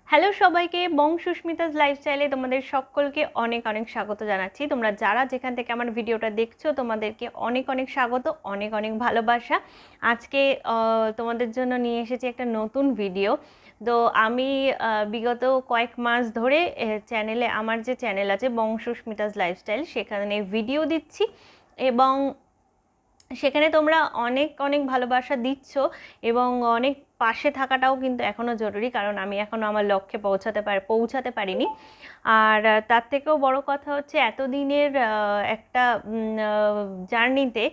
Hello সবাইকে, সুস্মিতাস লাইফস্টাইলে তোমাদের সকলকে অনেক অনেক স্বাগত জানাচ্ছি। তোমরা যারা যেখান থেকে আমার ভিডিওটা দেখছো তোমাদেরকে অনেক অনেক স্বাগত, অনেক অনেক ভালোবাসা। আজকে তোমাদের জন্য নিয়ে এসেছি একটা নতুন ভিডিও। তো আমি বিগত কয়েক মাস ধরে চ্যানেলে, আমার যে চ্যানেল আছে সুস্মিতাস লাইফস্টাইল, সেখানে ভিডিও দিচ্ছি এবং সেখানে তোমরা অনেক অনেক ভালোবাসা দিচ্ছ এবং অনেক পাশে থাকাটাও কিন্তু এখনও জরুরি, কারণ আমি এখনও আমার লক্ষ্যে পৌঁছাতে পারিনি। আর তার থেকেও বড় কথা হচ্ছে, এতদিনের একটা জার্নিতে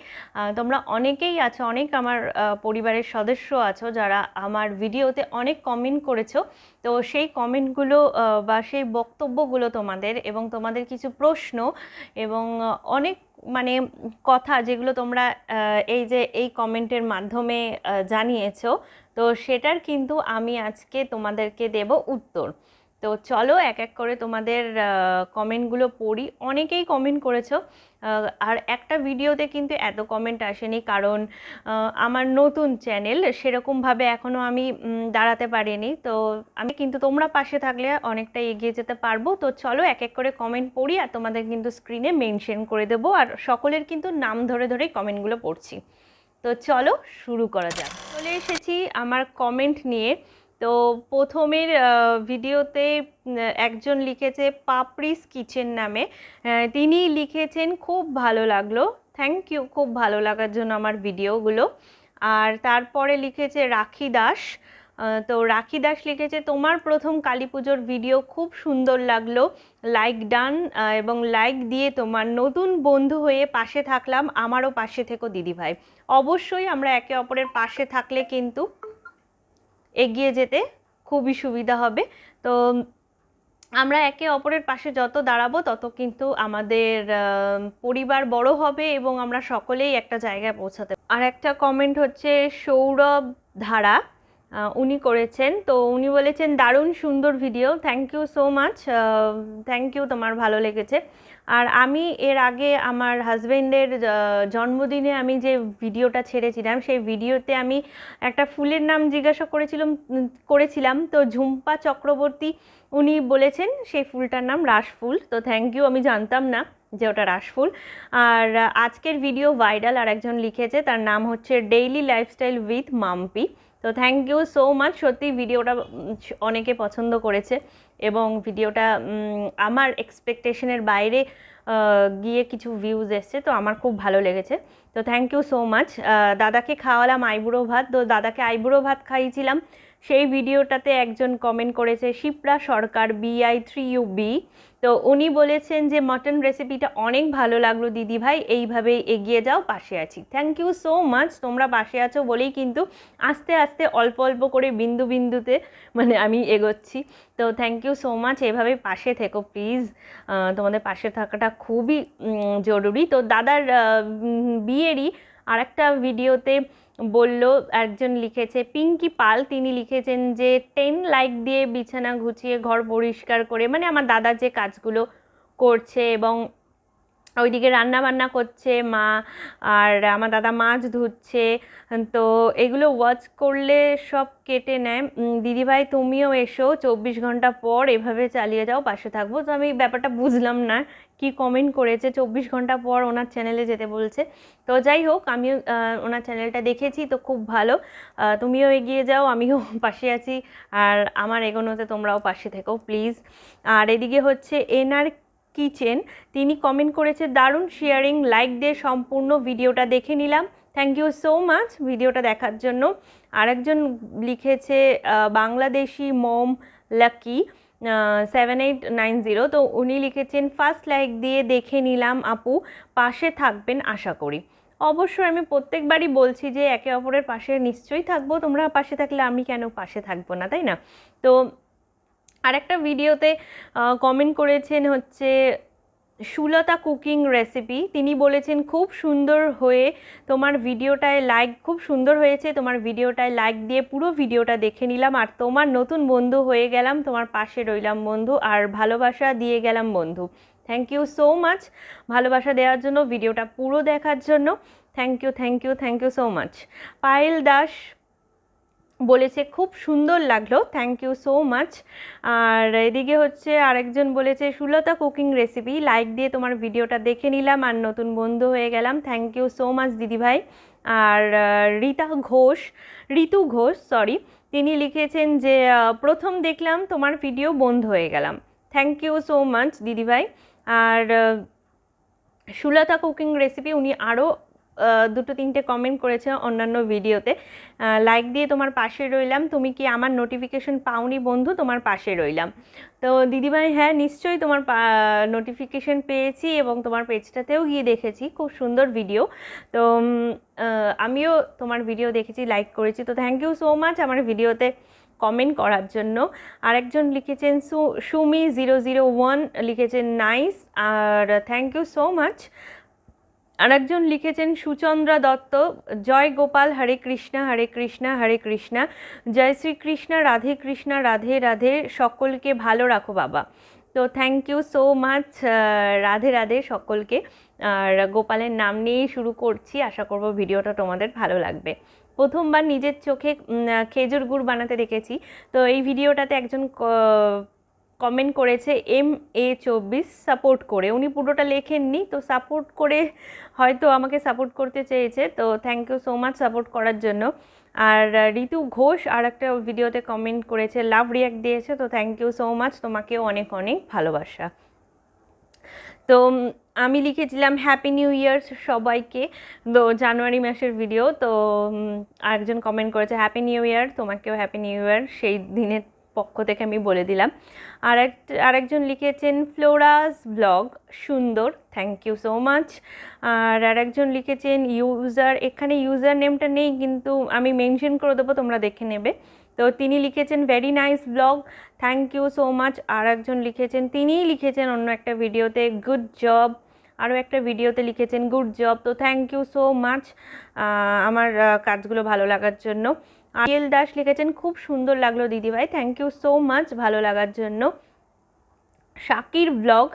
তোমরা অনেকেই আছো, অনেক আমার পরিবারের সদস্য আছো যারা আমার ভিডিওতে অনেক কমেন্ট করেছো। তো সেই কমেন্টগুলো বা সেই বক্তব্যগুলো তোমাদের, এবং তোমাদের কিছু প্রশ্ন এবং অনেক মানে কথা যেগুলো তোমরা এই যে এই কমেন্টের মাধ্যমে জানিয়েছো, তো সেটার কিন্তু আমি আজকে তোমাদেরকে দেব উত্তর। তো চলো এক এক করে তোমাদের কমেন্টগুলো পড়ি। অনেকেই কমেন্ট করেছো, আর একটা ভিডিওতে কিন্তু এত কমেন্ট আসেনি, কারণ আমার নতুন চ্যানেল, সেরকমভাবে এখনও আমি দাঁড়াতে পারিনি। তো আমি কিন্তু তোমরা পাশে থাকলে অনেকটা এগিয়ে যেতে পারবো। তো চলো এক এক করে কমেন্ট পড়ি, আর তোমাদের কিন্তু স্ক্রিনে মেনশন করে দেবো, আর সকলের কিন্তু নাম ধরে ধরেই কমেন্টগুলো পড়ছি। তো চলো শুরু করা যাক। চলে এসেছি আমার কমেন্ট নিয়ে। তো প্রথমের ভিডিওতে একজন লিখেছে পাপড়িস কিচেন নামে। তিনি লিখেছেন খুব ভালো লাগলো, থ্যাংক ইউ খুব ভালো লাগার জন্য আমার ভিডিওগুলো। আর তারপরে লিখেছে রাখি দাস। তো রাখি দাস লিখেছে তোমার প্রথম কালী পুজোর ভিডিও খুব সুন্দর লাগলো, লাইক ডান, এবং লাইক দিয়ে তোমার নতুন বন্ধু হয়ে পাশে থাকলাম, আমারও পাশে থেকো দিদিভাই। অবশ্যই আমরা একে অপরের পাশে থাকলে কিন্তু এগিয়ে যেতে খুবই সুবিধা হবে। তো আমরা একে অপরের পাশে যত দাঁড়াবো তত কিন্তু আমাদের পরিবার বড় হবে এবং আমরা সকলেই একটা জায়গায় পৌঁছাতে। আর একটা কমেন্ট হচ্ছে সৌরভ ধারা, উনি করেছেন। তো উনি বলেছেন দারুণ সুন্দর video, thank you so much, thank you, তোমার ভালো লেগেছে। আর আমি এর আগে আমার হাজব্যান্ডের জন্মদিনে আমি যে ভিডিওটা ছেড়েছিলাম, সেই ভিডিওতে আমি একটা ফুলের নাম জিজ্ঞাসা করেছিলাম। তো ঝুম্পা চক্রবর্তী উনি বলেছেন সেই ফুলটার নাম রাসফুল। তো থ্যাংক ইউ, আমি জানতাম না যে ওটা রাসফুল। আর আজকের ভিডিও ভাইরাল আর একজন লিখেছে, তার নাম হচ্ছে ডেইলি লাইফস্টাইল উইথ মাম্পি। তো থ্যাংক ইউ সো মাচ, সত্যি ভিডিওটা অনেকে পছন্দ করেছে এবং ভিডিওটা আমার এক্সপেকটেশনের বাইরে গিয়ে কিছু ভিউজ এসছে, তো আমার খুব ভালো লেগেছে। তো থ্যাংক ইউ সো মাচ। দাদাকে খাওয়ালাম আইবুড়ো ভাত, তো দাদাকে আইবুড়ো ভাত খাইয়েছিলাম, সেই ভিডিওটাতে একজন কমেন্ট করেছে শিপ্রা সরকার BI3UB। তো উনি বলেছেন যে মটন রেসিপিটা অনেক ভালো লাগলো দিদিভাই, এইভাবেই এগিয়ে যাও, পাশে আছি। থ্যাংক ইউ সো মাচ, তোমরা পাশে আছো বলেই কিন্তু আস্তে আস্তে অল্প অল্প করে বিন্দু বিন্দুতে মানে আমি এগোচ্ছি। তো থ্যাংক ইউ সো মাচ, এভাবেই পাশে থেকো প্লিজ, তোমাদের পাশে থাকাটা খুবই জরুরি। তো দাদার বিয়েরই আর একটা ভিডিওতে বলল, একজন লিখেছে পিঙ্কি পাল, তিনি লিখেছেন যে 10 লাইক দিয়ে বিছানা গুছিয়ে ঘর পরিষ্কার করে, মানে আমার দাদা যে কাজগুলো করছে এবং ওইদিকে রান্না বান্না করছে মা, আর আমার দাদা মাছ ধুচ্ছে, তো এগুলো ওয়াচ করলে সব কেটে নেয়। দিদিভাই তুমিও এসো, 24 ঘন্টা পর এভাবে চালিয়ে যাও, পাশে থাকবো। তো আমি ব্যাপারটা বুঝলাম না কি কমেন্ট করেছে, 24 ঘন্টা পর ওনার চ্যানেলে যেতে বলছে। তো যাই হোক, আমি ওনার চ্যানেলটা দেখেছি, তো খুব ভালো, তুমিও এগিয়ে যাও, আমিও পাশে আছি, আর আমার এগোনোতে তোমরাও পাশে থেকো প্লিজ। আর এদিকে হচ্ছে এনআর কিচেন, তিনি কমেন্ট করেছে দারুণ শেয়ারিং, লাইক দিয়ে সম্পূর্ণ ভিডিওটা দেখে নিলাম, থ্যাংক ইউ সো মাচ ভিডিওটা দেখার জন্য। আরেকজন লিখেছে বাংলাদেশি মম লাকি 7890, তো উনি লিখেছেন ফার্স্ট লাইক দিয়ে দেখে নিলাম আপু, পাশে থাকবেন আশা করি। অবশ্যই আমি প্রত্যেকবারই বলছি যে একে অপরের পাশে নিশ্চয়ই থাকবো, তোমরা পাশে থাকলে আমি কেন পাশে থাকবো না, তাই না? তো আরেকটা ভিডিওতে কমেন্ট করেছেন হচ্ছে সুলতা কুকিং রেসিপি, তিনি বলেছেন খুব সুন্দর হয়ে তোমার ভিডিওটায় লাইক, খুব সুন্দর হয়েছে তোমার ভিডিওটায় লাইক দিয়ে পুরো ভিডিওটা দেখে নিলাম, আর তোমার নতুন বন্ধু হয়ে গেলাম, তোমার পাশে রইলাম বন্ধু, আর ভালোবাসা দিয়ে গেলাম বন্ধু। থ্যাংক ইউ সো মাচ ভালোবাসা দেওয়ার জন্য, ভিডিওটা পুরো দেখার জন্য, thank you thank you thank you so much. Payel Das বলেছে খুব সুন্দর লাগলো, থ্যাংক ইউ সো মাচ। আর এদিকে হচ্ছে আরেকজন বলেছে সুলতা কুকিং রেসিপি, লাইক দিয়ে তোমার ভিডিওটা দেখে নিলাম আর নতুন বন্ধু হয়ে গেলাম, থ্যাংক ইউ সো মাচ দিদিভাই। আর ঋতু ঘোষ সরি, তিনি লিখেছেন যে প্রথম দেখলাম তোমার ভিডিও বন্ধ হয়ে গেলাম, থ্যাংক ইউ সো মাচ দিদিভাই। আর সুলতা কুকিং রেসিপি উনি আরও দুটো তিনটে কমেন্ট করেছে অন্যান্য ভিডিওতে, লাইক দিয়ে তোমার পাশে রইলাম, তুমি কি আমার নোটিফিকেশন পাওনি বন্ধু, তোমার পাশে রইলাম। তো দিদিভাই হ্যাঁ নিশ্চয়ই তোমার নোটিফিকেশন পেয়েছি এবং তোমার পেজটাতেও গিয়ে দেখেছি, খুব সুন্দর ভিডিও। তো আমিও তোমার ভিডিও দেখেছি, লাইক করেছি, তো থ্যাংক ইউ সো মাচ আমার ভিডিওতে কমেন্ট করার জন্য। আরেকজন লিখেছেন সুমি001 লিখেছেন নাইস, আর থ্যাংক ইউ সো মাচ। আরেকজন লিখেছেন সুচন্দ্রা দত্ত, জয় গোপাল, হরে কৃষ্ণা হরে কৃষ্ণা হরে কৃষ্ণা, জয় শ্রীকৃষ্ণ, রাধে কৃষ্ণা রাধে রাধে, সকলকে ভালো রাখো বাবা। তো thank you so much, Radhe Radhe সকলকে। আর গোপালের নাম নিয়েই শুরু করছি, আশা করব ভিডিওটা তোমাদের ভালো লাগবে। প্রথমবার নিজের চোখে খেজুর গুড় বানাতে দেখেছি। তো এই ভিডিওটাতে একজন কমেন্ট করেছে MA24 সাপোর্ট করে, উনি পুরোটা লেখেননি, তো সাপোর্ট করে হয়তো আমাকে সাপোর্ট করতে চেয়েছে, তো thank you so much support করার জন্য। আর ঋতু ঘোষ আর একটা ভিডিওতে কমেন্ট করেছে, লাভ রিয়াক্ট দিয়েছে, তো থ্যাংক ইউ সো মাচ, তোমাকেও অনেক অনেক ভালোবাসা। তো আমি লিখেছিলাম হ্যাপি নিউ ইয়ার সবাইকে, তো জানুয়ারি মাসের ভিডিও, তো আরেকজন কমেন্ট করেছে হ্যাপি নিউ ইয়ার, তোমাকেও হ্যাপি নিউ ইয়ার সেই দিনের পক্ষ থেকে আমি বলে দিলাম। আরেকজন লিখেছেন ফ্লোরাস ব্লগ সুন্দর, থ্যাংক ইউ সো মাচ। আর আরেকজন লিখেছেন ইউজার, এখানে ইউজার নেমটা নেই কিন্তু আমি মেনশন করে দেবো, তোমরা দেখে নেবে। তো তিনি লিখেছেন very nice blog, thank you so much. আর একজন লিখেছেন, তিনিই লিখেছেন অন্য একটা ভিডিওতে গুড জব, আরও একটা ভিডিওতে লিখেছেন গুড জব, তো থ্যাংক ইউ সো মাচ আমার কাজগুলো ভালো লাগার জন্য। আরিয়েল দাস লিখেছেন খুব সুন্দর লাগলো দিদিভাই, থ্যাংক ইউ সো মাচ ভালো লাগার জন্য। শাকির ব্লগ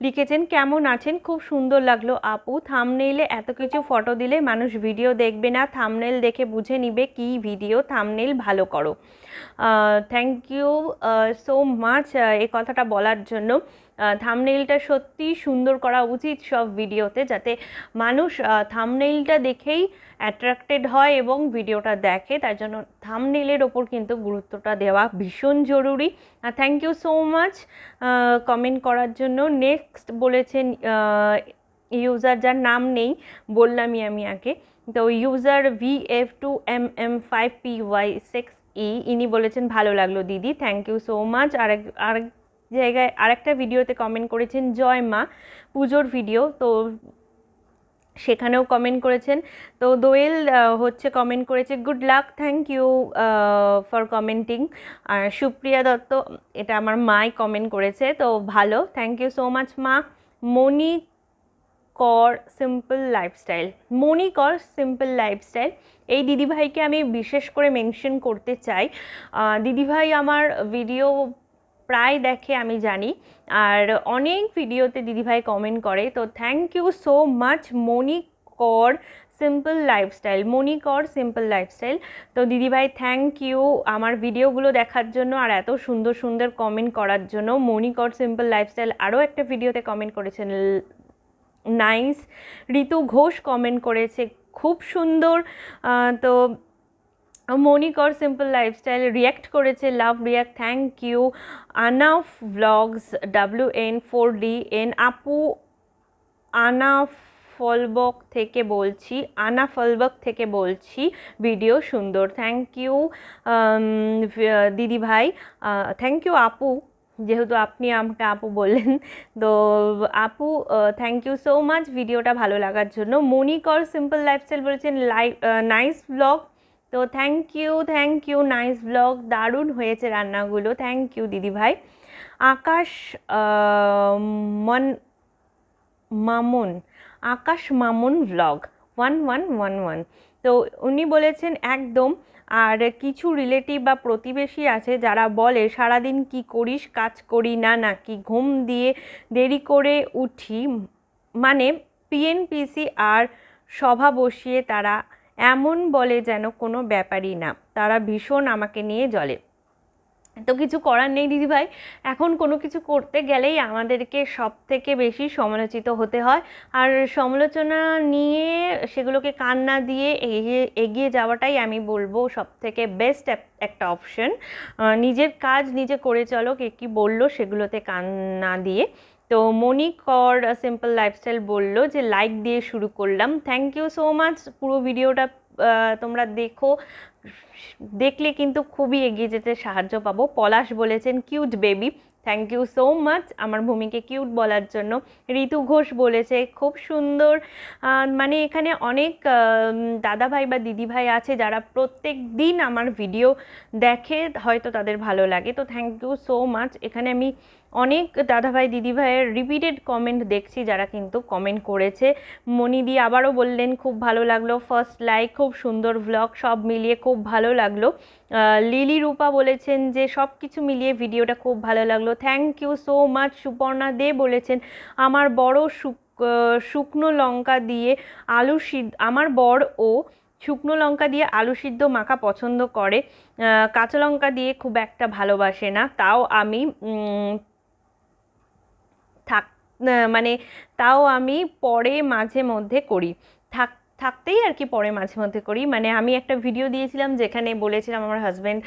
লিখেছেন কেমন আছেন, খুব সুন্দর লাগলো আপু, থামনেইলে এত কিছু ফটো দিলে মানুষ ভিডিও দেখবে না, থামনেল দেখে বুঝে নিবে কি ভিডিও, থামনেল ভালো করো। থ্যাংক ইউ সো মাচ এই কথাটা বলার জন্য। থামনেইলটা সত্যি সুন্দর করা উচিত সব ভিডিওতে, যাতে মানুষ থামনেইলটা দেখেই অ্যাট্রাক্টেড হয় এবং ভিডিওটা দেখে, তার জন্য থামনেইলের ওপর কিন্তু গুরুত্বটা দেওয়া ভীষণ জরুরি। Thank you so much comment করার জন্য। নেক্সট বলেছেন ইউজার, যার নাম নেই বললামই আমি আগে, তো ইউজার VF2MM5PY6E, ইনি বলেছেন ভালো লাগলো দিদি, থ্যাংক ইউ সো মাচ। আরেক জায়গায় আরেকটা ভিডিওতে কমেন্ট করেছেন জয় মা পুজোর ভিডিও, তো সেখানেও কমেন্ট করেছেন। তো দোয়েল হচ্ছে কমেন্ট করেছে good luck, thank you for commenting. আর সুপ্রিয়া দত্ত, এটা আমার মাই কমেন্ট করেছে, তো ভালো, থ্যাংক ইউ সো মাচ মা। মণিকর সিম্পল লাইফস্টাইল, এই দিদিভাইকে আমি বিশেষ করে মেনশন করতে চাই। দিদিভাই আমার ভিডিও প্রায় দেখে আমি জানি, আর অনেক ভিডিওতে দিদিভাই কমেন্ট করে, তো থ্যাংক ইউ সো মাচ মণিকর সিম্পল লাইফস্টাইল। তো দিদিভাই থ্যাংক ইউ আমার ভিডিওগুলো দেখার জন্য আর এত সুন্দর সুন্দর কমেন্ট করার জন্য। মণিকর সিম্পল লাইফস্টাইল আরও একটা ভিডিওতে কমেন্ট করেছেন নাইস। ঋতু ঘোষ কমেন্ট করেছে খুব সুন্দর। তো মণিকর সিম্পল লাইফস্টাইল রিয়্যাক্ট করেছে লাভ রিয়্যাক্ট, থ্যাংক ইউ। আনাফ ব্লগস WN4DN আপু, আনা ফলবক থেকে বলছি ভিডিও সুন্দর, থ্যাংক ইউ দিদি ভাই, থ্যাংক ইউ আপু, যেহেতু আপনি আমাকে আপু বললেন, তো আপু থ্যাংক ইউ সো মাচ ভিডিওটা ভালো লাগার জন্য। মণিকর সিম্পল লাইফস্টাইল বলেছেন নাইস ব্লগ, তো থ্যাংক ইউ নাইস ব্লগ, দারুণ হয়েছে রান্নাগুলো, থ্যাংক ইউ দিদি ভাই। আকাশ মামুন ব্লগ 1111, তো উনি বলেছেন একদম। আর কিছু রিলেটিভ বা প্রতিবেশী আছে যারা বলে সারাদিন কি করিস, কাজ করি না নাকি, ঘুম দিয়ে দেরি করে উঠি, মানে PNPC আর সভা বসিয়ে তারা এমন বলে যেন কোনো ব্যাপারই না, তারা ভীষণ আমাকে নিয়ে জ্বলে। তো কিছু করার নেই দিদিভাই, এখন কোনো কিছু করতে গেলেই আমাদেরকে সব থেকে বেশি সমালোচিত হতে হয়, আর সমালোচনা নিয়ে সেগুলোকে কান না দিয়ে এগিয়ে এগিয়ে যাওয়াটাই আমি বলবো সব থেকে বেস্ট একটা অপশন। নিজের কাজ নিজে করে চলো, কে কী বললো সেগুলোতে কান না দিয়ে। তো মনিক অর সিম্পল লাইফস্টাইল বললো যে লাইক দিয়ে শুরু করলাম, থ্যাংক ইউ সো মাচ। পুরো ভিডিওটা তোমরা দেখো, দেখলে কিন্তু খুবই এগিয়ে যেতে সাহায্য পাবো। পলাশ বলেছেন cute baby, thank you so much আমার ভূমিকে কিউট বলার জন্য। ঋতু ঘোষ বলেছে খুব সুন্দর। মানে এখানে অনেক দাদাভাই বা দিদিভাই আছে যারা প্রত্যেক দিন আমার ভিডিও দেখে, হয়তো তাদের ভালো লাগে, তো থ্যাংক ইউ সো মাচ। এখানে আমি অনেক দাদাভাই দিদিভাইয়ের রিপিটেড কমেন্ট দেখছি যারা কিন্তু কমেন্ট করেছে। মনিদি আবারও বললেন খুব ভালো লাগলো, ফার্স্ট লাইক, খুব সুন্দর ভ্লগ, সব মিলিয়ে খুব ভালো লাগলো। লিলি রূপা বলেছেন যে সব কিছু মিলিয়ে ভিডিওটা খুব ভালো লাগলো, thank you so much. Suparna De বলেছেন আমার বড় শুকনো লঙ্কা দিয়ে আলু সিদ্ধ, আমার বর ও শুকনো লঙ্কা দিয়ে আলু সিদ্ধ মাখা পছন্দ করে, কাঁচা লঙ্কা দিয়ে খুব একটা ভালোবাসে না, তাও আমি থাক মানে তাও আমি পরে মাঝে মধ্যে করি, থাকতেই আর কি পরে মাঝে মধ্যে করি। মানে আমি একটা ভিডিও দিয়েছিলাম যেখানে বলেছিলাম আমার হাজব্যান্ড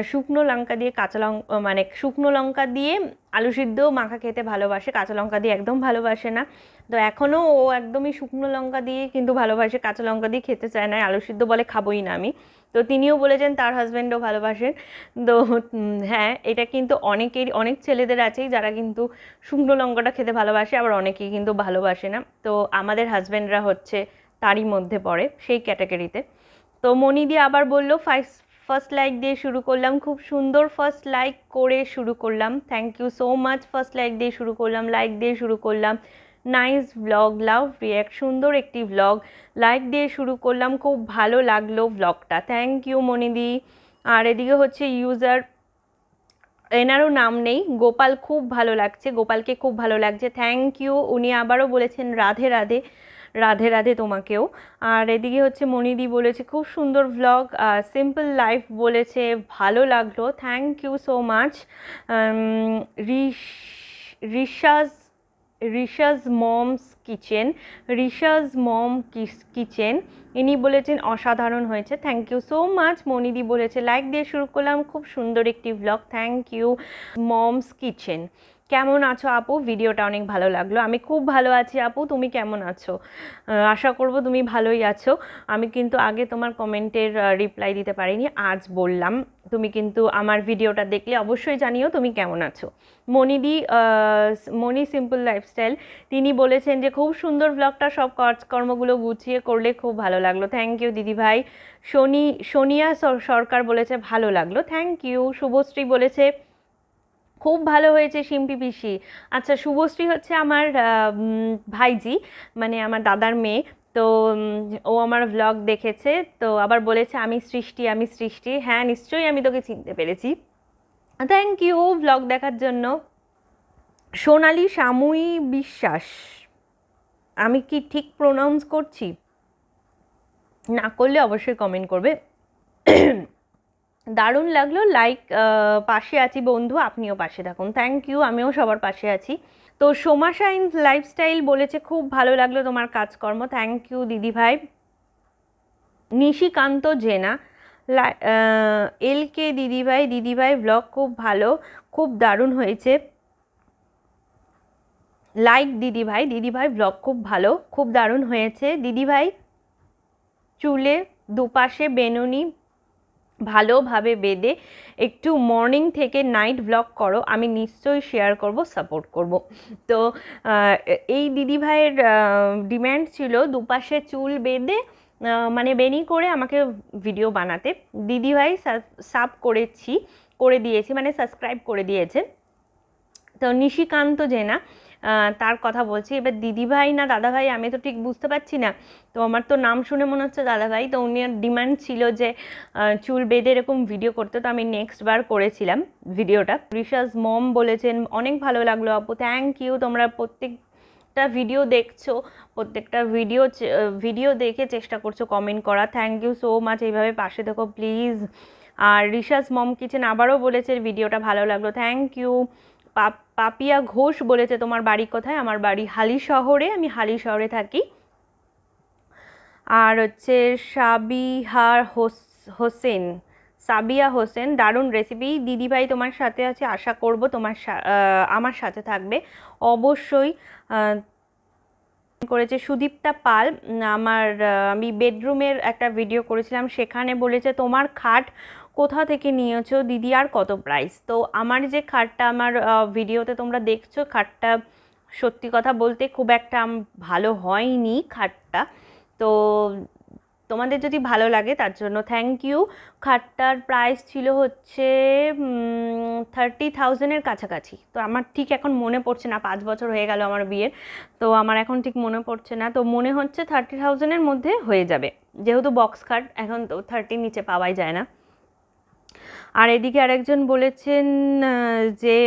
শুকনো লঙ্কা দিয়ে কাঁচা লঙ্কা, মানে শুকনো লঙ্কা দিয়ে আলু সিদ্ধ মাখা খেতে ভালোবাসে, কাঁচা লঙ্কা দিয়ে একদম ভালোবাসে না। তো এখনও ও একদমই শুকনো লঙ্কা দিয়ে কিন্তু ভালোবাসে, কাঁচা লঙ্কা দিয়ে খেতে চায় না, আলু সিদ্ধ বলে খাবোই না আমি। তো তিনিও বলেছেন তার হাজব্যান্ডও ভালোবাসেন। তো হ্যাঁ, এটা কিন্তু অনেক ছেলেদের আছেই যারা কিন্তু শুকনো লঙ্কাটা খেতে ভালোবাসে, আবার অনেকেই কিন্তু ভালোবাসে না। তো আমাদের হাজব্যান্ডরা হচ্ছে তারই মধ্যে পড়ে, সেই ক্যাটাগরিতে। তো মনিদি আবার বলল ফার্স্ট লাইক দিয়ে শুরু করলাম, খুব সুন্দর ফার্স্ট লাইক করে শুরু করলাম, thank you so much. First like দিয়ে শুরু করলাম, লাইক দিয়ে শুরু করলাম, নাইস ব্লগ, লাভ রিয়াক্ট, সুন্দর একটি ব্লগ, লাইক দিয়ে শুরু করলাম, খুব ভালো লাগলো ব্লগটা, থ্যাংক ইউ মনিদি। আর এদিকে হচ্ছে ইউজার, এনারও নাম নেই, গোপাল, খুব ভালো লাগছে, গোপালকে খুব ভালো লাগছে, থ্যাংক ইউ। উনি আবারও বলেছেন রাধে রাধে, রাধে রাধে তোমাকেও। আর এদিকে হচ্ছে মনিদি বলেছে খুব সুন্দর ভ্লগ, সিম্পল লাইফ বলেছে ভালো লাগলো, থ্যাংক ইউ সো মাচ। রিশাজ রিশাজ মমস কিচেন, রিশাজ মম কিচেন, ইনি বলেছেন অসাধারণ হয়েছে, থ্যাংক ইউ সো মাচ। মনিদি বলেছে লাইক দিয়ে শুরু করলাম, খুব সুন্দর একটি vlog, thank you mom's kitchen. কেমন আছো আপু, ভিডিওটা অনেক ভালো লাগলো। আমি খুব ভালো আছি আপু, তুমি কেমন আছো? আশা করব তুমি ভালোই আছো। আমি কিন্তু আগে তোমার কমেন্টের রিপ্লাই দিতে পারিনি, আজ বললাম। তুমি কিন্তু আমার ভিডিওটা দেখলে অবশ্যই জানিও তুমি কেমন আছো। মনি সিম্পল লাইফস্টাইল, তিনি বলেছেন যে খুব সুন্দর ব্লগটা, সব কাজকর্মগুলো গুছিয়ে করলে খুব ভালো লাগলো, থ্যাংক ইউ দিদিভাই। সোনিয়া সরকার বলেছে ভালো লাগলো, থ্যাংক ইউ। শুভশ্রী বলেছে খুব ভালো হয়েছে শিম্পি পিসি। আচ্ছা, শুভশ্রী হচ্ছে আমার ভাইজি, মানে আমার দাদার মেয়ে। তো ও আমার ভ্লগ দেখেছে, তো আবার বলেছে আমি সৃষ্টি, আমি সৃষ্টি। হ্যাঁ নিশ্চয়ই, আমি তোকে চিনতে পেরেছি, থ্যাংক ইউ ভ্লগ দেখার জন্য। সোনালি সামুই বিশ্বাস, আমি কি ঠিক প্রোনাউন্স করছি? না করলে অবশ্যই কমেন্ট করবে। দারুণ লাগলো, লাইক, পাশে আছি বন্ধু, আপনিও পাশে থাকুন, থ্যাংক ইউ, আমিও সবার পাশে আছি। তো সোমা শাইন লাইফস্টাইল বলেছে খুব ভালো লাগলো তোমার কাজকর্ম, থ্যাংক ইউ দিদিভাই। নিশিকান্ত জেনা, এলকে দিদিভাই ব্লগ খুব ভালো, খুব দারুণ হয়েছে, লাইক দিদিভাই ব্লগ খুব ভালো, খুব দারুণ হয়েছে দিদিভাই। চুলে দুপাশে বেনুনি ভালোভাবে বেঁধে একটু মর্নিং থেকে নাইট ব্লগ করো, আমি নিশ্চয়ই শেয়ার করব, সাপোর্ট করব। তো এই দিদিভাইয়ের ডিম্যান্ড ছিল দুপাশে চুল বেঁধে মানে বেনি করে আমাকে ভিডিও বানাতে। দিদিভাই করে দিয়েছি, মানে সাবস্ক্রাইব করে দিয়েছে। তো নিশিকান্ত জেনা, তার কথা বলছি। এবার দিদিভাই না দাদাভাই আমি তো ঠিক বুঝতে পারছি না, তো আমার তো নাম শুনে মনে হচ্ছে দাদাভাই। তো উনি ডিমান্ড ছিল যে চুল বেঁধে এরকম ভিডিও করতে, তো আমি নেক্সট বার করেছিলাম ভিডিওটা। রিশাজ মম বলেছেন অনেক ভালো লাগলো আপু, থ্যাংক ইউ। তোমরা প্রত্যেকটা ভিডিও দেখছো, প্রত্যেকটা ভিডিও দেখে চেষ্টা করছো কমেন্ট করা। থ্যাংক ইউ সো মাচ, এইভাবে পাশে থেকো প্লিজ। আর রিশাস মম কিচেন আবারও বলেছে ভিডিওটা ভালো লাগলো, থ্যাংক ইউ। পাপিয়া ঘোষ বলেছে তোমার বাড়ি কোথায়? আমার বাড়ি হালি শহরে, আমি হালি শহরে থাকি। আর হচ্ছে হোসেন সাবিয়া হোসেন, দারুণ রেসিপি দিদিভাই, তোমার সাথে আছে, আশা করব আমার সাথে থাকবে অবশ্যই। করেছে সুদীপ্তা পাল, আমি বেডরুমের একটা ভিডিও করেছিলাম, সেখানে বলেছে তোমার খাট কোথা থেকে নিয়েছো দিদি আর কত প্রাইস। তো আমার যে খাটটা আমার ভিডিওতে তোমরা দেখছো, খাটটা সত্যি কথা বলতে খুব একটা ভালো হয়নি খাটটা। তো তোমাদের যদি ভালো লাগে তার জন্য থ্যাংক ইউ। খাটটার প্রাইস ছিল হচ্ছে 30,000-এর কাছাকাছি। তো আমার ঠিক এখন মনে পড়ছে না, 5 বছর হয়ে গেল আমার বিয়ের, তো আমার এখন ঠিক মনে পড়ছে না। তো মনে হচ্ছে 30,000-এর মধ্যে হয়ে যাবে, যেহেতু বক্স খাট এখন তো 30 নিচে পাওয়াই যায় না। আর এদিকে আরেকজন বলেছেন যে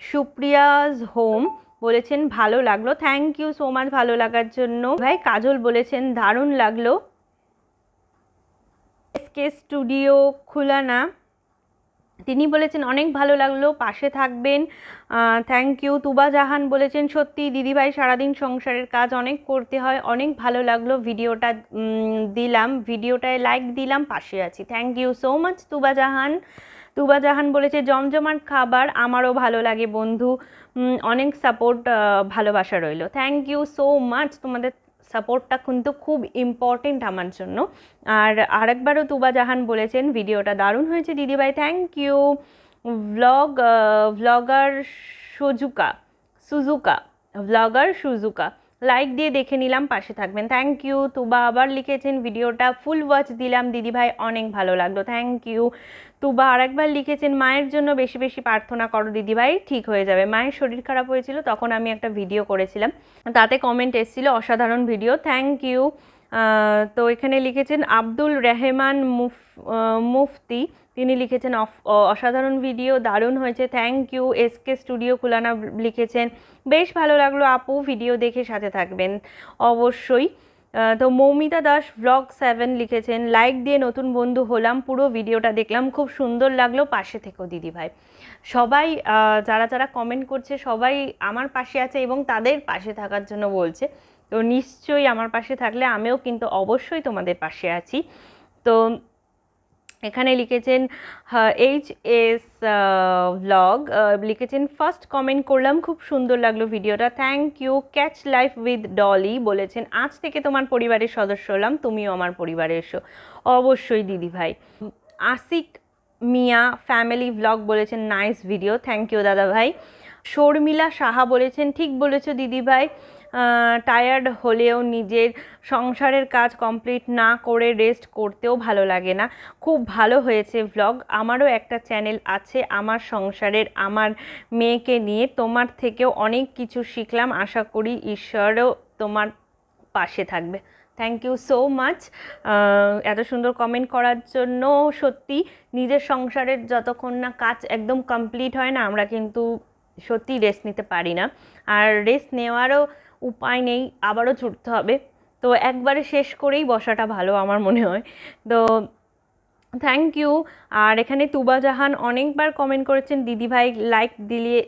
সুপ্রিয়াজ হোম বলেছেন ভালো লাগলো, থ্যাংক ইউ সো মাচ ভালো লাগার জন্য ভাই। কাজল বলেছেন দারুণ লাগলো। এসকে স্টুডিও খুলনা, তিনি বলেছেন অনেক ভালো লাগলো, পাশে থাকবেন, থ্যাংক ইউ। তুবা জাহান বলেছেন সত্যি দিদিভাই সারাদিন সংসারের কাজ অনেক করতে হয়, অনেক ভালো লাগলো ভিডিওটা দিলাম, ভিডিওটায় লাইক দিলাম, পাশে আছি, থ্যাংক ইউ সো মাচ তুবা জাহান। তুবা জাহান বলেছে জমজমাট খাবার আমারও ভালো লাগে বন্ধু, অনেক সাপোর্ট ভালোবাসা রইলো, থ্যাংক ইউ সো মাচ। তোমাদের সাপোর্টটা কিন্তু খুব ইম্পর্টেন্ট আমার জন্য। আর আরেকবারও তুবা জাহান বলেছেন ভিডিওটা দারুণ হয়েছে দিদিভাই, থ্যাংক ইউ। ব্লগার সুজুকা লাইক দিয়ে দেখে নিলাম, পাশে থাকবেন, থ্যাংক ইউ। তুবা আবার লিখেছেন ভিডিওটা ফুল ওয়াচ দিলাম দিদিভাই, অনেক ভালো লাগলো, থ্যাংক ইউ। তুবা আরেকবার লিখেছেন মায়ের জন্য বেশি বেশি প্রার্থনা করো দিদিভাই, ঠিক হয়ে যাবে। মায়ের শরীর খারাপ হয়েছিল, তখন আমি একটা ভিডিও করেছিলাম, তাতে কমেন্ট এসেছিল অসাধারণ ভিডিও, থ্যাংক ইউ। তো এখানে লিখেছেন আব্দুল রেহমান মুফতি, তিনি লিখেছেন অসাধারণ ভিডিও, দারুণ হয়েছে, thank you. SK studio Khulna লিখেছেন বেশ ভালো লাগলো আপু, ভিডিও দেখে সাথে থাকবেন অবশ্যই। তো মৌমিতা দাস ব্লগ 7 লিখেছেন লাইক দিয়ে নতুন বন্ধু হলাম, পুরো ভিডিওটা দেখলাম, খুব সুন্দর লাগলো, পাশে থেকো দিদিভাই। সবাই যারা যারা কমেন্ট করছে সবাই আমার পাশে আছে এবং তাদের পাশে থাকার জন্য বলছে, তো নিশ্চয়ই আমার পাশে থাকলে আমিও কিন্তু অবশ্যই তোমাদের পাশে আছি। তো এখানে লিখেছেন HS ব্লগ লিখেছেন ফার্স্ট কমেন্ট করলাম, খুব সুন্দর লাগলো ভিডিওটা, thank you. Catch life with Dolly বলেছেন আজ থেকে তোমার পরিবারের সদস্য হলাম, তুমিও আমার পরিবারে এসো, অবশ্যই দিদিভাই। আসিক মিয়া ফ্যামিলি ব্লগ বলেছেন নাইস ভিডিও, থ্যাংক ইউ দাদা ভাই। শর্মিলা সাহা বলেছেন ঠিক বলেছো দিদিভাই, টায়ার্ড হলেও নিজের সংসারের কাজ কমপ্লিট না করে রেস্ট করতেও ভালো লাগে না, খুব ভালো হয়েছে ভ্লগ, আমারও একটা চ্যানেল আছে আমার সংসারের, আমার মেয়েকে নিয়ে, তোমার থেকেও অনেক কিছু শিখলাম, আশা করি ঈশ্বরও তোমার পাশে থাকবে, থ্যাংক ইউ সো মাচ এত সুন্দর কমেন্ট করার জন্য। সত্যি নিজের সংসারের যতক্ষণ না কাজ একদম কমপ্লিট হয় না, আমরা কিন্তু সত্যি রেস্ট নিতে পারি না, আর রেস্ট নেওয়ারও উপায় নেই, আবারও ছুটতে হবে, তো একবারে শেষ করেই বসাটা ভালো আমার মনে হয়। তো থ্যাংক ইউ। আর এখানে তুবা জাহান অনেকবার কমেন্ট করেছেন দিদিভাই লাইক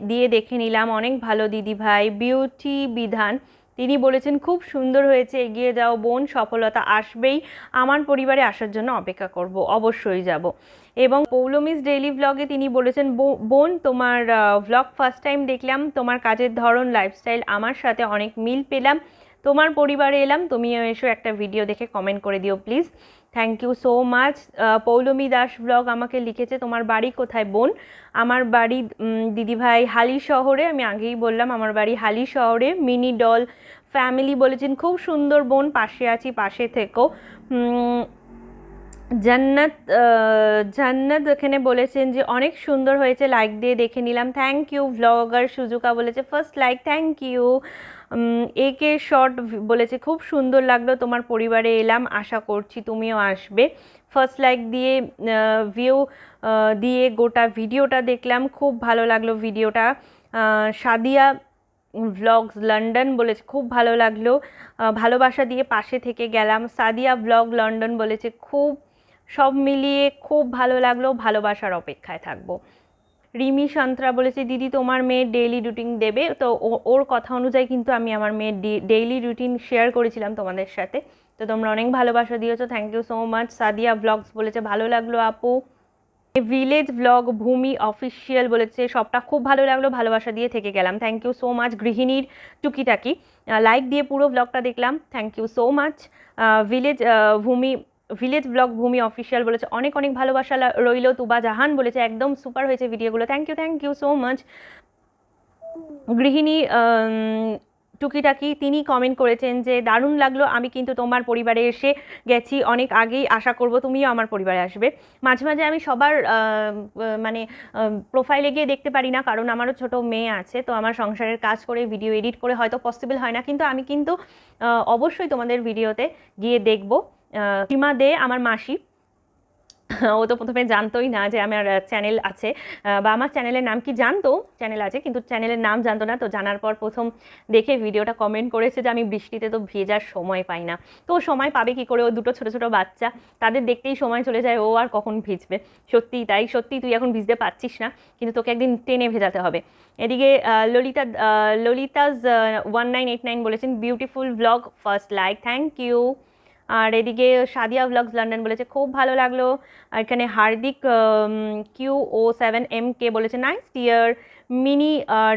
দিয়ে দেখে নিলাম, অনেক ভালো দিদিভাই। বিউটি বিধান তিনি বলেছেন খুব সুন্দর হয়েছে, এগিয়ে যাও বোন, সফলতা আসবেই, আমার পরিবারে আসার জন্য অপেক্ষা করব, অবশ্যই যাব। এবং পৌলমিস ডেইলি ভ্লগে তিনি বলেছেন বোন তোমার ভ্লগ ফার্স্ট টাইম দেখলাম, তোমার কাজের ধরন লাইফস্টাইল আমার সাথে অনেক মিল পেলাম, তোমার পরিবারে এলাম, তুমিও এসো, একটা ভিডিও দেখে কমেন্ট করে দিও please, thank you so much. Poulami Das blog আমাকে লিখেছে তোমার বাড়ি কোথায় বোন? আমার বাড়ি দিদিভাই হালি শহরে, আমি আগেই বললাম আমার বাড়ি হালি শহরে। মিনি ডল ফ্যামিলি বলেছেন খুব সুন্দর বোন, পাশে আছি, পাশে থেকো। জান্নাত এখানে বলেছেন যে অনেক সুন্দর হয়েছে, লাইক দিয়ে দেখে নিলাম, থ্যাংক ইউ। ব্লগার সুজুকা বলেছে first like, thank you. AK short বলেছে খুব সুন্দর লাগলো, তোমার পরিবারে এলাম, আশা করছি তুমিও আসবে, ফার্স্ট লাইক দিয়ে ভিউ দিয়ে গোটা ভিডিওটা দেখলাম, খুব ভালো লাগলো ভিডিওটা। সাদিয়া ব্লগস লন্ডন বলেছে খুব ভালো লাগলো, ভালোবাসা দিয়ে পাশে থেকে গেলাম। সাদিয়া ব্লগ লন্ডন বলেছে খুব, সব মিলিয়ে খুব ভালো লাগলো, ভালোবাসার অপেক্ষায় থাকবো। রিমি সান্ত্রা বলেছে দিদি তোমার মেয়ের ডেইলি রুটিন দেবে, তো ওর কথা অনুযায়ী কিন্তু আমি আমার মেয়ের ডেইলি রুটিন শেয়ার করেছিলাম তোমাদের সাথে। তো তোমরা অনেক ভালোবাসা দিয়েছো, thank you so much. Sadia blogs বলেছে ভালো লাগলো আপু। ভিলেজ ব্লগ ভূমি অফিসিয়াল বলেছে সবটা খুব ভালো লাগলো, ভালোবাসা দিয়ে থেকে গেলাম, থ্যাংক ইউ সো মাচ। গৃহিণীর টুকিটাকি লাইক দিয়ে পুরো ব্লগটা দেখলাম, thank you so much. Village blog Bhumi official বলেছে অনেক অনেক ভালোবাসা রইল। তুবা জাহান বলেছে একদম সুপার হয়েছে ভিডিওগুলো, থ্যাংক ইউ সো মাচ। গৃহিণী টুকিটাকি তিনি কমেন্ট করেছেন যে দারুণ লাগলো, আমি কিন্তু তোমার পরিবারে এসে গেছি অনেক আগেই, আশা করব তুমিও আমার পরিবারে আসবে। মাঝে মাঝে আমি সবার মানে প্রোফাইলে গিয়ে দেখতে পারি না, কারণ আমারও ছোট মেয়ে আছে, তো আমার সংসারের কাজ করে ভিডিও এডিট করে হয়তো পসিবল হয় না, কিন্তু আমি কিন্তু অবশ্যই তোমাদের ভিডিওতে গিয়ে দেখব। সীমা দে আমার মাসি, ও তো প্রথমে জানতোই না যে আমার চ্যানেল আছে, বা আমার চ্যানেলের নাম কি জানতো, চ্যানেল আছে কিন্তু চ্যানেলের নাম জানতো না। তো জানার পর প্রথম দেখে ভিডিওটা কমেন্ট করেছে যে আমি বৃষ্টিতে তো ভেজার সময় পাই না। তো ও সময় পাবে কি করে, ও দুটো ছোটো ছোটো বাচ্চা, তাদের দেখতেই সময় চলে যায়, ও আর কখন ভিজবে। সত্যিই তাই, সত্যি তুই এখন ভিজতে পারছিস না, কিন্তু তোকে একদিন টেনে ভেজাতে হবে। এদিকে ললিতাজ 1989 বলেছেন beautiful blog, first like, thank you. আর এদিকে সাদিয়া ব্লগস লন্ডন বলেছে খুব ভালো লাগলো। আর এখানে হার্দিক QO7MK বলেছে nice dear. Mini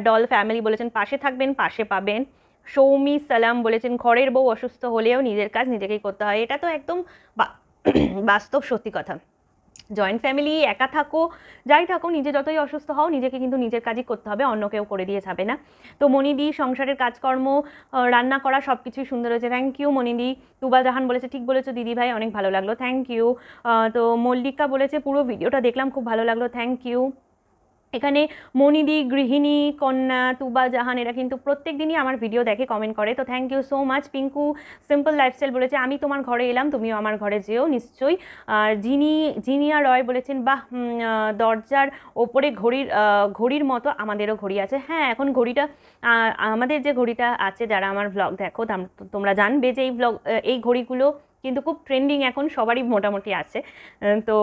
doll family বলেছেন পাশে থাকবেন পাশে পাবেন। সৌমি সালাম বলেছেন ঘরের বউ অসুস্থ হলেও নিজের কাজ নিজেকেই করতে হয়, এটা তো একদম বাস্তব সত্যি কথা। জয়েন্ট ফ্যামিলি একা থাকো যাই থাকো, নিজে যতই অসুস্থ হও নিজেকে কিন্তু নিজের কাজই করতে হবে, অন্য কেউ করে দিয়ে যাবে না। তো মনিদি সংসারের কাজকর্ম রান্না করা সব কিছুই সুন্দর হয়েছে, থ্যাংক ইউ মনিদি। তুবা জাহান বলেছে ঠিক বলেছো দিদি ভাই, অনেক ভালো লাগলো, থ্যাংক ইউ। তো মল্লিকা বলেছে পুরো ভিডিওটা দেখলাম খুব ভালো লাগলো, থ্যাংক ইউ। এখানে মনিদি, গৃহিণী, কন্যা, তুবা জাহান এরা কিন্তু প্রত্যেক দিনই আমার ভিডিও দেখে, কমেন্ট করে, তো thank you so much. Pinku simple lifestyle বলেছে আমি তোমার ঘরে এলাম, তুমিও আমার ঘরে যেও নিশ্চয়ই। আর জিনিয়া রয় বলেছেন বাহ, দরজার ওপরে ঘড়ির মতো আমাদেরও ঘড়ি আছে। হ্যাঁ, এখন ঘড়িটা আমাদের যে ঘড়িটা আছে, যারা আমার ব্লগ দেখো তোমরা জানবে যে এই ঘড়িগুলো কিন্তু খুব ট্রেন্ডিং, এখন সবারই মোটামুটি আছে। তো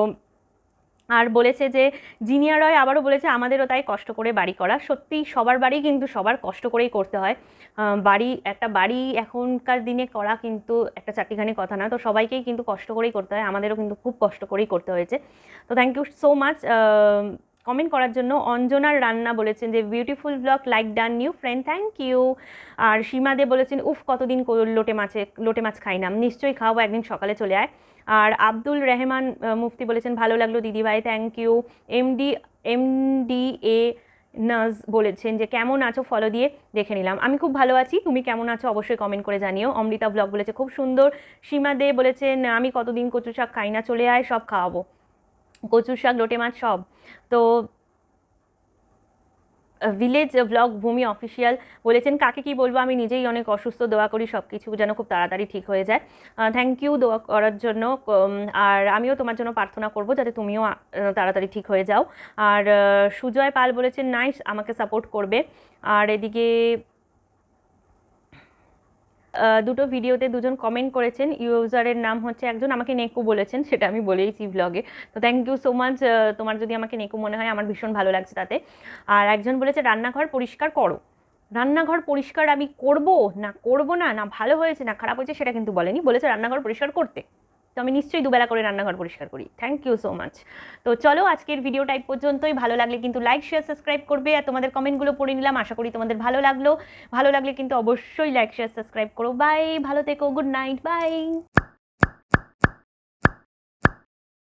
আর বলেছে যে জিনিয়া রয় আবারও বলেছে আমাদেরও তাই কষ্ট করে বাড়ি করা, সত্যি সবার বাড়ি কিন্তু সবার কষ্ট করেই করতে হয়। একটা বাড়ি এখনকার দিনে করা কিন্তু একটা চারটিখানি কথা না, তো সবাইকেই কিন্তু কষ্ট করেই করতে হয়, আমাদেরও কিন্তু খুব কষ্ট করেই করতে হয়েছে। তো thank you so much comment করার জন্য। অঞ্জনার রান্না বলেছেন যে beautiful blog, like done new friend, thank you. আর সীমা দে বলেছেন উফ কতদিন লোটে মাছ খাই না, নিশ্চয়ই খাওয়াবো, একদিন সকালে চলে আয়। আর আব্দুল রেহমান মুফতি বলেছেন ভালো লাগলো দিদিভাই, থ্যাংক ইউ। MDA নাজ বলেছেন যে কেমন আছো, ফলো দিয়ে দেখে নিলাম, আমি খুব ভালো আছি, তুমি কেমন আছো অবশ্যই কমেন্ট করে জানিও। অমৃতা ব্লগ বলেছে খুব সুন্দর। সীমা দে বলেছেন আমি কতদিন কচু শাক খাই না, চলে আয় সব খাওয়াবো, কচু শাক লোটে মাছ সব। তো ভিলেজ ব্লগ ভূমি অফিসিয়াল বলেছেন কাকে কি বলবো, আমি নিজেই অনেক অসুস্থ, দোয়া করি সব কিছু যেন খুব তাড়াতাড়ি ঠিক হয়ে যায়, থ্যাংক ইউ দোয়া করার জন্য। আর আমিও তোমার জন্য প্রার্থনা করব যাতে তুমিও তাড়াতাড়ি ঠিক হয়ে যাও। আর সুজয় পাল বলেছেন নাইস, আমাকে সাপোর্ট করবে। আর এদিকে দুটো ভিডিওতে দুজন কমেন্ট করেছেন, ইউজারের নাম হচ্ছে একজন আমাকে নেকু বলেছেন, সেটা আমি বলেইছি ব্লগে, তো থ্যাংক ইউ সো মাচ। তোমার যদি আমাকে নেকু মনে হয় আমার ভীষণ ভালো লাগছে তাতে। আর একজন বলেছে রান্নাঘর পরিষ্কার করো, রান্নাঘর পরিষ্কার আমি করব না না ভালো হয়েছে না খারাপ হয়েছে সেটা কিন্তু বলেনি, বলেছে রান্নাঘর পরিষ্কার করতে, তো আমি নিশ্চয়ই দুবেলা করে রান্নাঘর পরিষ্কার করি, থ্যাংক ইউ সো মাচ। তো চলো আজকের ভিডিওটা এই পর্যন্তই, ভালো লাগলে কিন্তু লাইক শেয়ার সাবস্ক্রাইব করবে। আর তোমাদের কমেন্টগুলো পড়ে নিলাম, আশা করি তোমাদের ভালো লাগলো, ভালো লাগলে কিন্তু অবশ্যই লাইক শেয়ার সাবস্ক্রাইব করো। বাই, ভালো থেকো, গুড নাইট, বাই।